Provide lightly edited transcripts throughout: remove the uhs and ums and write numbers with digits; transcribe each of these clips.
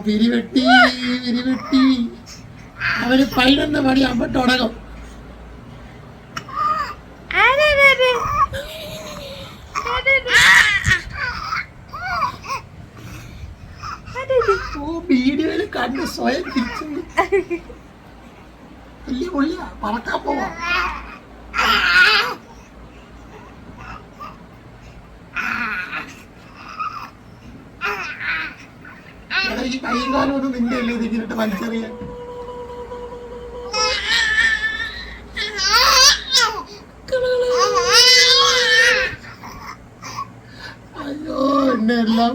പിരിവെട്ടി അവര് 11 മണിയാകുമ്പോ തുടങ്ങും. വീഡിയോയില് കണ്ട് സ്വയം തിരിച്ചു വലിയ പുള്ളിയാ, പറക്കാൻ പോവാ. ഈ കൈയും കാലം ഒന്നും നിന്റെ അല്ലേ ഇതിട്ട് വലിച്ചെറിയാൻ. അയ്യോ എന്നെ എല്ലാം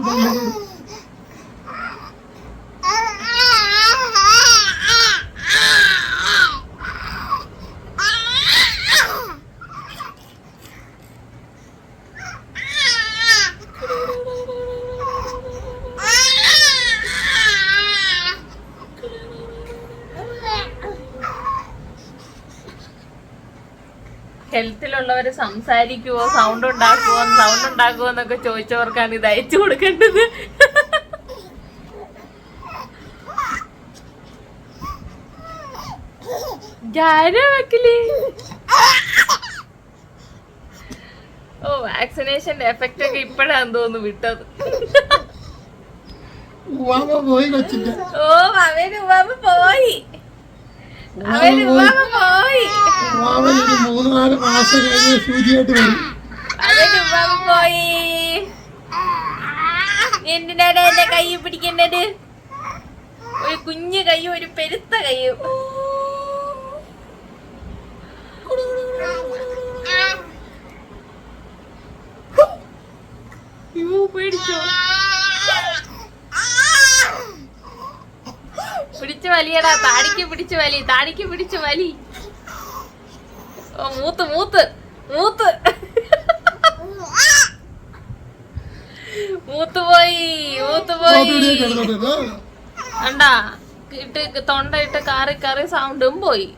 ഹെൽത്തിലുള്ളവര് സംസാരിക്കുവോ സൗണ്ട് ഉണ്ടാക്കുവോ എന്നൊക്കെ ചോദിച്ചവർക്കാണ് ഇത് അയച്ചു കൊടുക്കേണ്ടത്. വാക്സിനേഷന്റെ എഫക്റ്റ് ഒക്കെ ഇപ്പഴാന്ന് തോന്നുന്നു വിട്ടത്. പോയി 3-4 മാസം കഴിഞ്ഞ് സൂചിയായിട്ട് വരും. പോയി. എന്തിനാണ് എന്റെ കൈ പിടിക്കേണ്ടത്? ഒരു കുഞ്ഞു കൈയും ഒരു പെരുത്ത കൈയും. പേടിച്ചോ? പിടിച്ചു വലിയടാ, താടിക്ക് പിടിച്ചു വലി. ഓ മൂത്ത് പോയി. കണ്ടാ തൊണ്ടയിട്ട് കാറി സൗണ്ടും പോയി.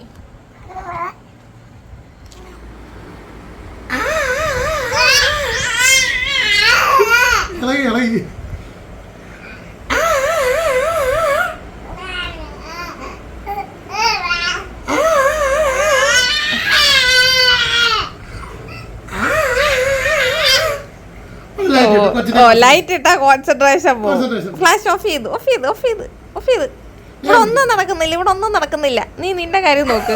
ലൈറ്റ് ഇട്ടാ കോൺസെൻട്രേഷൻ പോകും. ഫ്ലാഷ് ഓഫ് ചെയ്ത് ഇവിടെ ഒന്നും നടക്കുന്നില്ല. നീ നിന്റെ കാര്യം നോക്ക്.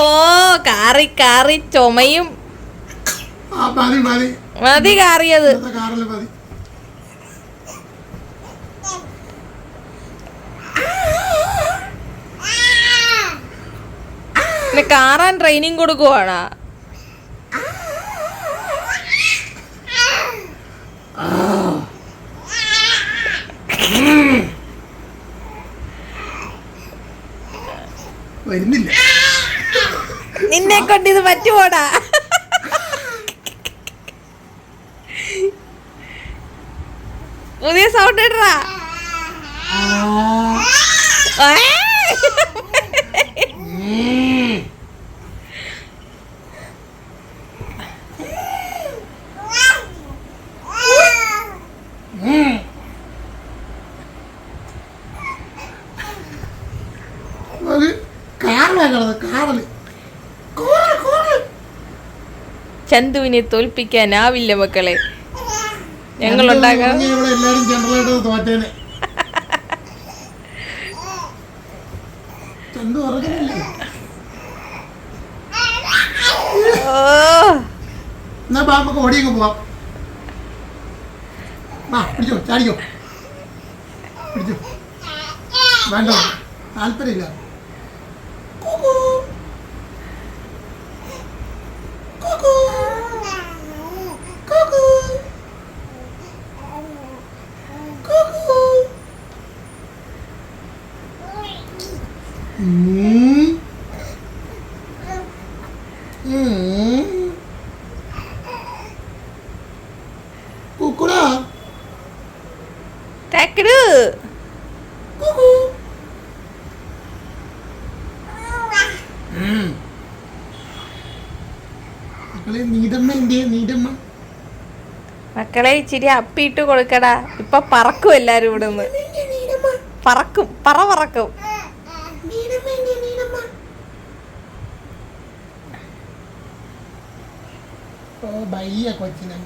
ഓ കാറി ചുമയും മതി കാറിയത്. കാറാൻ ട്രെയിനിങ് കൊടുക്കുവാണ്. നിന്നെ കൊണ്ട് ഇത് പറ്റുമോടാ? പുതിയ സൗണ്ട് ഇടറാ. ചന്തുവിനെ തോൽപ്പിക്കാനാവില്ല മക്കളെ. ഞങ്ങളുണ്ടാകാം. എന്നാ ബാ നമുക്ക് ഓടിയൊക്കെ പോവാം. ആ പിടിച്ചോ, ചാടിക്കോ, പിടിച്ചോ. വേണ്ട, താല്പര്യമില്ല. കുക്കുടാ തക്കടു മക്കളെ നീതമ്മ എന്തിയെ? നീതമ്മ മക്കളെ ഇച്ചിരി അപ്പിയിട്ട് കൊടുക്കടാ. ഇപ്പൊ പറക്കും എല്ലാരും ഇവിടുന്ന്. പറക്കും, പറക്കും. ഓ ബയ്യ കൊച്ചിനെ.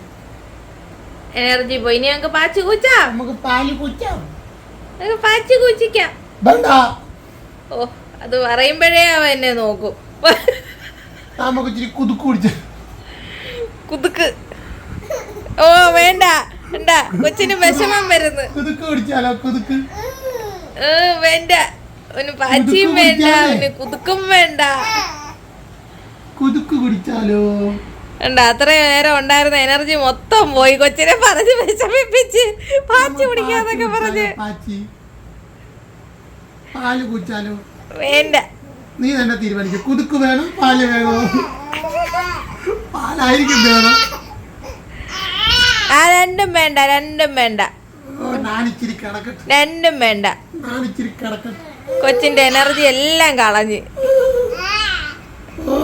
എനർജി പോയി. ഇനി ഞങ്ങക്ക് പാച്ച് കൂച്ചാ, നമുക്ക് പാല് കുടിക്കാം. ഞങ്ങക്ക് പാച്ച് കൂച്ചിക്കാം. വേണ്ട, ഓ അത് പറയുമ്പോഴേ അവൻ എന്നെ നോക്കും. നമുക്ക് ഇച്ചിരി കുതുക്ക് കുടിച്ച. കുതുക്ക്. ഓ വേണ്ട, വേണ്ട, കൊച്ചിന് വിഷമം വരുന്നു. കുതുക്ക് കുടിച്ചാലോ? കുതുക്ക് വേണ്ട, അവന് പാച്ചിയും വേണ്ട, അവന് കുതുക്കും വേണ്ട. കുതുക്ക് കുടിച്ചാലോ? വേണ്ട, അത്രയും നേരം ഉണ്ടായിരുന്ന എനർജി മൊത്തം പോയി. കൊച്ചിനെ പറഞ്ഞ് വിഷമിപ്പിച്ച് പാച്ചി കുടിക്കാന്നൊക്കെ പറഞ്ഞ്. പാച്ചി പാല് കുടിച്ചാലോ? വേണ്ട, നീ തന്നെ തീരുമാനിക്കും. കുതുക്ക് വേണം, പാല് വേണോ? പാലായിരിക്കും വേണം. ആ രണ്ടും വേണ്ട, രണ്ടും വേണ്ട, ഞാനിച്ചിരി കിടക്കട്ടെ. രണ്ടും വേണ്ട. ഞാനിച്ചിരി കിടക്കട്ടെ. കൊച്ചിന്റെ എനർജി എല്ലാം കളഞ്ഞ്. ഓ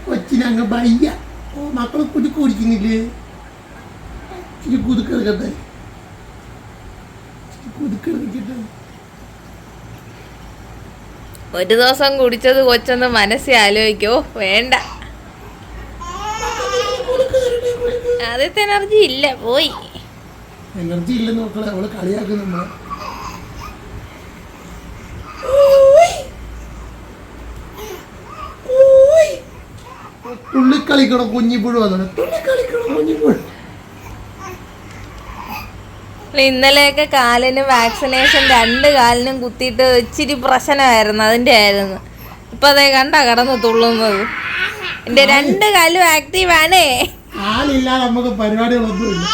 കൊച്ചിനങ്ങ് ബയ്യ. ഓ മക്കള് കുതുക്ക് കുടിക്കുന്നില്ലേ? ഇച്ചിരി കുതുക്ക് എടുക്കട്ടെ, കുതുക്ക് എടുക്കട്ടെ. ഒരു ദിവസം കുടിച്ചത് കൊച്ചൊന്ന് മനസ്സിൽ ആലോചിക്കോ? വേണ്ട, ആദ്യത്തെ എനർജി ഇല്ല, പോയി. എനർജി ഇല്ലെന്ന് മക്കളെ അവള് കളിയാക്കുന്ന. തുള്ളിക്കളിക്കണം കുഞ്ഞിപ്പുഴു. അതാണ് തുള്ളിക്കളിക്കണം കുഞ്ഞിപ്പുഴു. ഇന്നലെയൊക്കെ കാലിന് വാക്സിനേഷൻ 2 കാലിനും കുത്തിയിട്ട് ഇച്ചിരി പ്രശ്നമായിരുന്നു, അതിൻ്റെ ആയിരുന്നു. ഇപ്പൊ അതേ കണ്ട കിടന്ന് തുള്ളുന്നത്. എന്റെ 2 കാലും ആക്റ്റീവ് ആണേ. കാലില്ലാതെ നമുക്ക് പരിപാടികളൊന്നുമില്ല.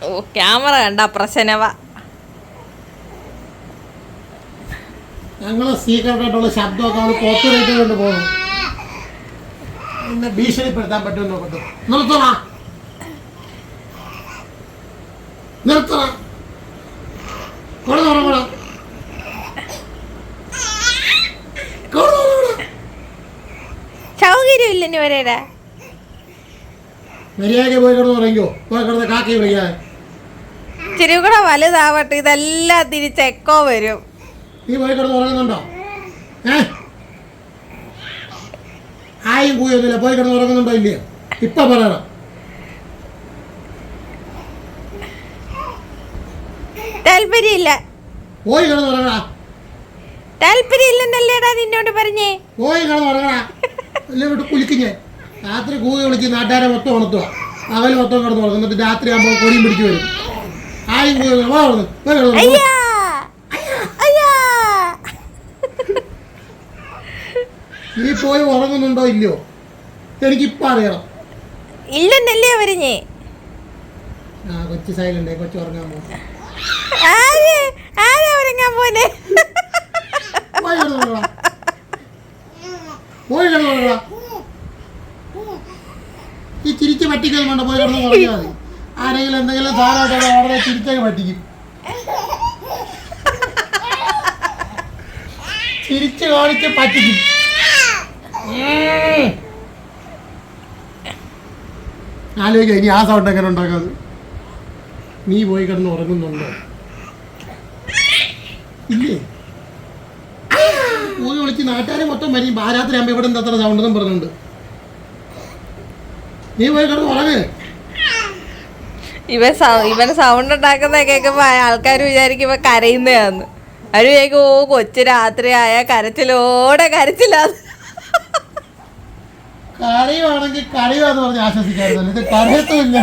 ഓ ക്യാമറ കണ്ട പ്രശ്നവ. ഞങ്ങളെ സീക്രട്ടായിട്ടുള്ള ശബ്ദമൊക്കെ അവള് കോപ്പറേറ്റ് കൊണ്ട് പോകുന്നു. എന്നെ ഭീഷണിപ്പെടുത്താൻ പറ്റുമെന്ന് നോക്കട്ടെ. നിർത്തണ, നിർത്തണ, കൊടുത്തോടാ, സൗകര്യം ഇല്ല ഒരേടാ. മര്യാദ പോയി കിടന്ന് പറയുമ്പോ പോയി കിടന്ന് കാക്കി വിളിക്കാൻ. ഇച്ചിരി കൂടെ വലുതാവട്ടെ, ഇതെല്ലാം തിരിച്ച് എക്കോ വരും. നീ പോയി കിടന്ന് ഉറങ്ങുന്നുണ്ടോ? ആയും കൂയൊന്നുമില്ല. പോയി കിടന്ന് ഉറങ്ങുന്നുണ്ടോ ഇല്ലയോ? ഇപ്പൊ പറയണം. താല്പര്യമില്ല. പോയി കിടന്ന് ഉറങ്ങടാ. താല്പര്യമില്ലെന്നല്ലേടാ നിന്നോട് പറഞ്ഞേ. പോയി കിടന്ന് ഉറങ്ങടാ. എല്ലാം വിട്ട് കുലിക്കിഞ്ഞ് രാത്രി കൂകി വിളിച്ച് നാട്ടുകാരെ മൊത്തം ഉണർത്തുക. പകൽ മൊത്തം കിടന്ന് ഉറങ്ങും. എന്നിട്ട് രാത്രി ആകുമ്പോൾ കൊടിയും പിടിച്ചു വരും. ആയും കൂയ നീ പോയി ഉറങ്ങുന്നുണ്ടോ ഇല്ലയോ? എനിക്കിപ്പോ അറിയണം. ഇല്ലെന്നല്ലേ പറഞ്ഞേ. ആ കൊച്ചു സൈലന്റ്, കൊച്ചു ഉറങ്ങാൻ പോകും. ഉറങ്ങാൻ പോലെ പോയി കിടന്നു. ഈ ചിരിച്ച് പറ്റിക്കൊന്നും വേണ്ട. പോയി കിടന്ന് ഉറങ്ങിയാൽ മതി. ആരെങ്കിലും എന്തെങ്കിലും സാധനമായിട്ട് വളരെ ചിരിച്ചൊക്കെ പറ്റിക്കും. ചിരിച്ച് കാണിച്ച് പറ്റിക്കും. ആലോചിക്കുക ഇനി ആ സൗണ്ട് എങ്ങനെ ഉണ്ടാക്കാത്. നീ പോയി കിടന്ന് ഉറങ്ങുന്നുണ്ടോ? ഇല്ലേ? പോയി വിളിച്ച് നാട്ടുകാരെ മൊത്തം വരും. പാരാത്രി ആകുമ്പോൾ ഇവിടെ എന്താ അത്ര സൗണ്ടെന്നും പറഞ്ഞുണ്ട്. നീ പോയി കിടന്ന് ഉറങ്ങ്. ഇവൻ സൗണ്ട് ഉണ്ടാക്കുന്ന കേൾക്കുമ്പോ ആൾക്കാർ വിചാരിക്കും ഇവ കരയുന്നതാന്ന്. അവര് വിചാരിക്കും ഓ കൊച്ചു രാത്രി ആയ കരച്ചിലോടെ കരച്ചില്ലാന്ന്. കരയുവാണെങ്കിൽ കരയുവാന്ന് പറഞ്ഞ് ആശ്വസിക്കാറുണ്ടല്ലോ. ഇത് കരയത്തുമില്ല.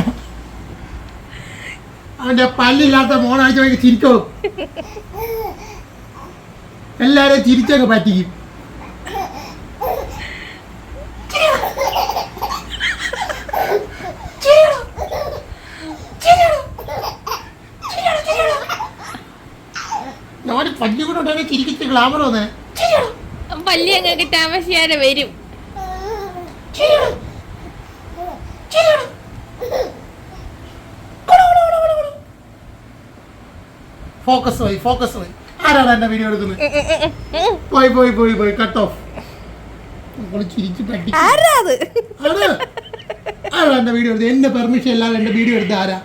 അവന്റെ പല്ലില്ലാത്ത മോണാഴ്ച ഭയങ്കര ചിരിച്ചോളും. എല്ലാരെയും ചിരിച്ചങ്ങ് പറ്റിക്കും. ഞാൻ പല്ലി കൂടെ ഉണ്ടെങ്കിൽ ചിരിക്കിച്ച് ഗ്ലാമർ വന്നേ. പല്ലി അങ്ങ് താമസിയാതെ വരും. ഫോക്കസ് പോയി. ആരാണ് എന്റെ വീഡിയോ എടുക്കുന്നത്? പോയി കട്ട് ഓഫ്. ചിരിച്ച് പറ്റി. ആരാ എന്റെ വീഡിയോ എടുത്തത്? എന്റെ പെർമിഷൻ ഇല്ലാതെ എന്റെ വീഡിയോ എടുത്ത ആരാ?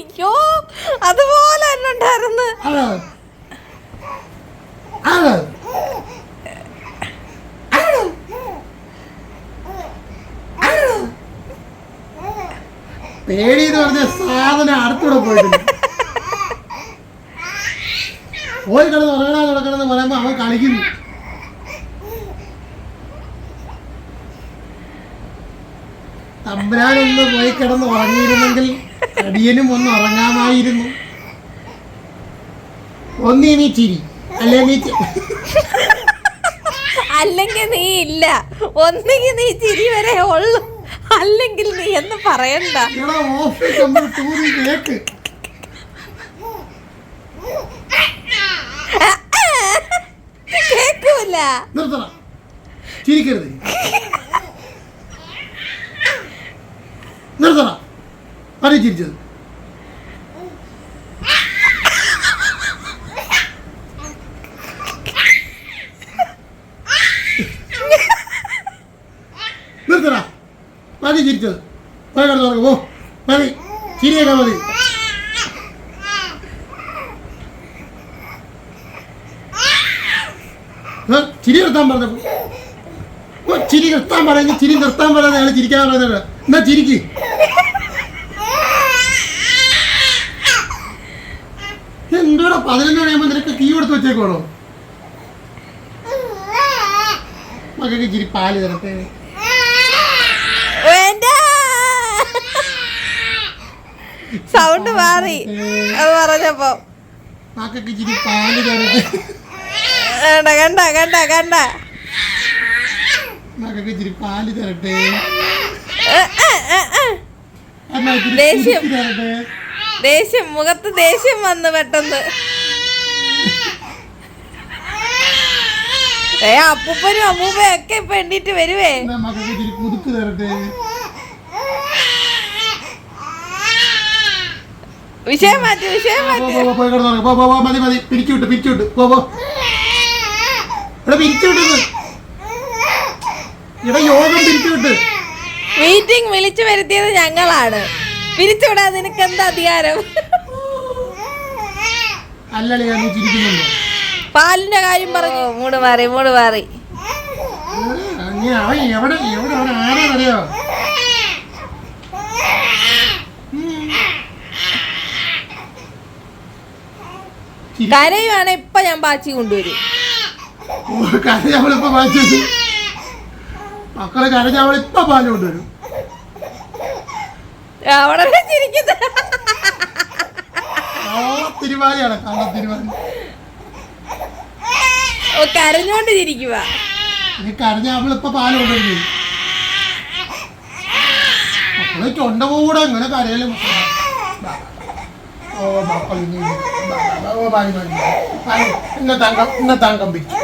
അയ്യോ അതുപോലെ തന്നെ ഉണ്ടായിരുന്നു. പേടി എന്ന് പറഞ്ഞ സാധനം അടുത്തൂടെ പോയിട്ടുണ്ട്. പോയി കിടന്ന് ഉറങ്ങണമെന്ന് പറയുമ്പോ അവൻ കളിക്കുന്നു. തമ്പുരാനൊന്ന് പോയി കിടന്ന് ഉറങ്ങിയിരുന്നെങ്കിൽ അടിയനും ഒന്ന് ഉറങ്ങാമായിരുന്നു. ഒന്നീ നീ ചിരി, അല്ലെങ്കിൽ നീ ഇല്ല. ഒന്നെങ്കിൽ നീ ചിരി വരെ ഉള്ളു, അല്ലെങ്കിൽ നീ എന്ന് പറയണ്ട. കേക്കൂല. നിർത്തണം, ചിരിക്കരുത്. നിർത്തണം, പറയും ചിരിച്ചത്. നിർത്തണം, മതി ചിരിച്ചത്. പോയി കിടന്നു പോ, മതി ചിരിയൊക്കെ മതി. ചിരി നിർത്താൻ പറഞ്ഞപ്പോ ചിരി നിർത്താൻ പറയുന്നത്, ചിരി നിർത്താൻ പറയുന്നത് അയാൾ ചിരിക്കാൻ പറയുന്നത്. എന്നാ ചിരിക്ക്. എന്തോടാ 11 മണിയാകുമ്പോ നിനക്ക് കീ കൊടുത്ത് വെച്ചേക്കോളോ? മകൾക്ക് ചിരി പാല് തരട്ടെ. സൗണ്ട് മാറി അത് പറഞ്ഞപ്പോ. മകൾക്ക് ചിരി പാല് തരട്ടെ. കണ്ട മകൾക്ക് ചിരി പാല് തരട്ടെ. ദേഷ്യം മുഖത്ത് ദേഷ്യം വന്ന് പെട്ടെന്ന്. അപ്പൂപ്പനും അമ്മൂപ്പയും ഒക്കെ ഇപ്പൊ എണ്ണീറ്റ് വരുവേ. മകൾക്ക് ചിരി പുതുക്ക് തരട്ടെ. വിഷയം മാറ്റി. മതി പിരിച്ചുവിട്ട് പിരിച്ചുവിട്ട്. ഇവിടെ യോഗം പിരിച്ചുവിട്ട്. മീറ്റിംഗ് വിളിച്ചു വരുത്തിയത് ഞങ്ങളാണ്. പിരിച്ചുവിടാൻ നിനക്ക് എന്താ അധികാരം? അല്ലല്ലേ ഞാൻ ചിരിക്കുന്നുണ്ടോ? പാലിന്റെ കാര്യം പറഞ്ഞു. മൂട് മാറി അവൻ എവിടെ ആരാന്നറിയോ? കരയുവാണ് ഇപ്പൊ ഞാൻ പാച്ചി കൊണ്ടുവരും. കരഞ്ഞവളിപ്പോ പാച്ചത്. മക്കളെ കരഞ്ഞവളിപ്പോ പാല് കൊണ്ടുവരും. അവിടെ ചിരിക്കുന്നത് തിരുവാലിയാണ്, തിരുവാലി. കരഞ്ഞോണ്ട് ചിരിക്കുക. കരഞ്ഞ അവളിപ്പോ പാല് കൊണ്ടുവരും. മക്കളെ തൊണ്ട കൂടെ അങ്ങനെ കരയലും. ഇന്ന തങ്കം പിടിച്ചു.